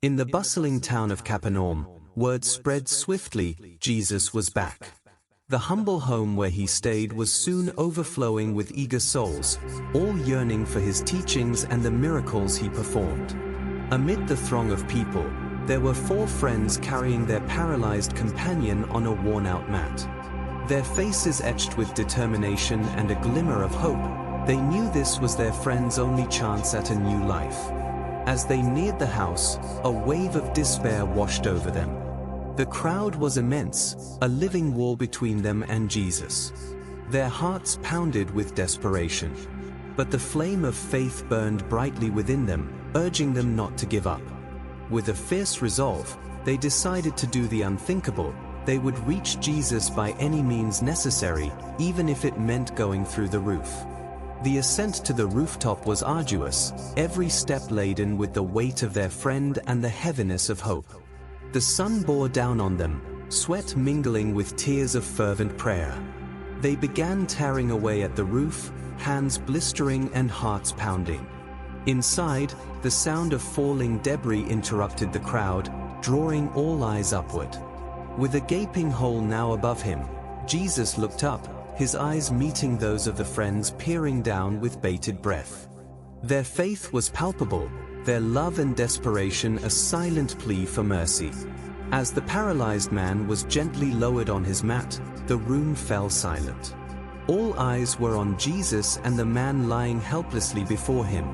In the bustling town of Capernaum, word spread swiftly, Jesus was back. The humble home where he stayed was soon overflowing with eager souls, all yearning for his teachings and the miracles he performed. Amid the throng of people, there were 4 friends carrying their paralyzed companion on a worn-out mat. Their faces etched with determination and a glimmer of hope, they knew this was their friend's only chance at a new life. As they neared the house, a wave of despair washed over them. The crowd was immense, a living wall between them and Jesus. Their hearts pounded with desperation. But the flame of faith burned brightly within them, urging them not to give up. With a fierce resolve, they decided to do the unthinkable. They would reach Jesus by any means necessary, even if it meant going through the roof. The ascent to the rooftop was arduous, every step laden with the weight of their friend and the heaviness of hope. The sun bore down on them, sweat mingling with tears of fervent prayer. They began tearing away at the roof, hands blistering and hearts pounding. Inside, the sound of falling debris interrupted the crowd, drawing all eyes upward. With a gaping hole now above him, Jesus looked up, his eyes meeting those of the friends peering down with bated breath. Their faith was palpable, their love and desperation a silent plea for mercy. As the paralyzed man was gently lowered on his mat, the room fell silent. All eyes were on Jesus and the man lying helplessly before him.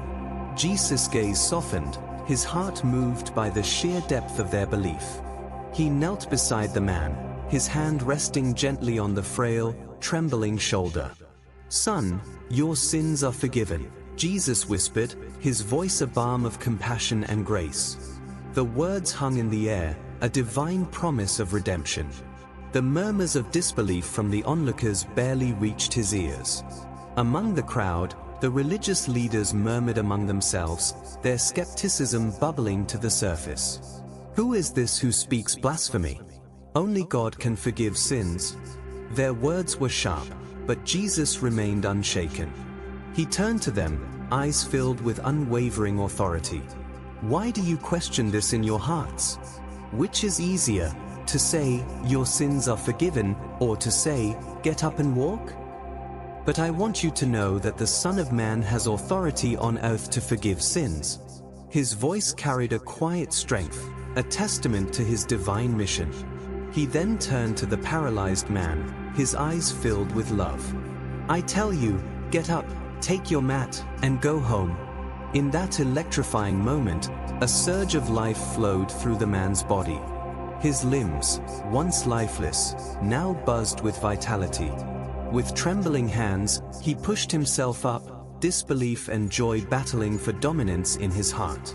Jesus' gaze softened, his heart moved by the sheer depth of their belief. He knelt beside the man, his hand resting gently on the frail, trembling shoulder. "Son, your sins are forgiven," Jesus whispered, his voice a balm of compassion and grace. The words hung in the air, a divine promise of redemption. The murmurs of disbelief from the onlookers barely reached his ears. Among the crowd, the religious leaders murmured among themselves, their skepticism bubbling to the surface. "Who is this who speaks blasphemy? Only God can forgive sins." Their words were sharp, but Jesus remained unshaken. He turned to them, eyes filled with unwavering authority. "Why do you question this in your hearts? Which is easier, to say, 'Your sins are forgiven,' or to say, 'Get up and walk'? But I want you to know that the Son of Man has authority on earth to forgive sins." His voice carried a quiet strength, a testament to his divine mission. He then turned to the paralyzed man, his eyes filled with love. "I tell you, get up, take your mat, and go home." In that electrifying moment, a surge of life flowed through the man's body. His limbs, once lifeless, now buzzed with vitality. With trembling hands, he pushed himself up, disbelief and joy battling for dominance in his heart.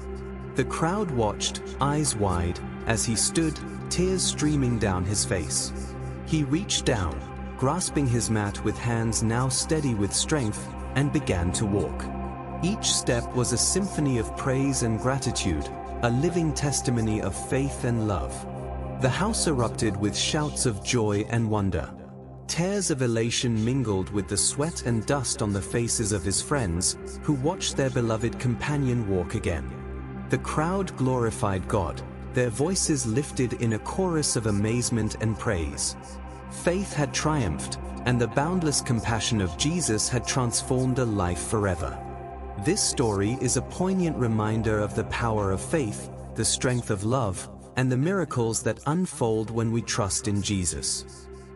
The crowd watched, eyes wide, as he stood, tears streaming down his face. He reached down, grasping his mat with hands now steady with strength, and began to walk. Each step was a symphony of praise and gratitude, a living testimony of faith and love. The house erupted with shouts of joy and wonder. Tears of elation mingled with the sweat and dust on the faces of his friends, who watched their beloved companion walk again. The crowd glorified God, their voices lifted in a chorus of amazement and praise. Faith had triumphed, and the boundless compassion of Jesus had transformed a life forever. This story is a poignant reminder of the power of faith, the strength of love, and the miracles that unfold when we trust in Jesus.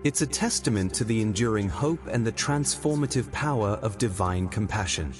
It's a testament to the enduring hope and the transformative power of divine compassion.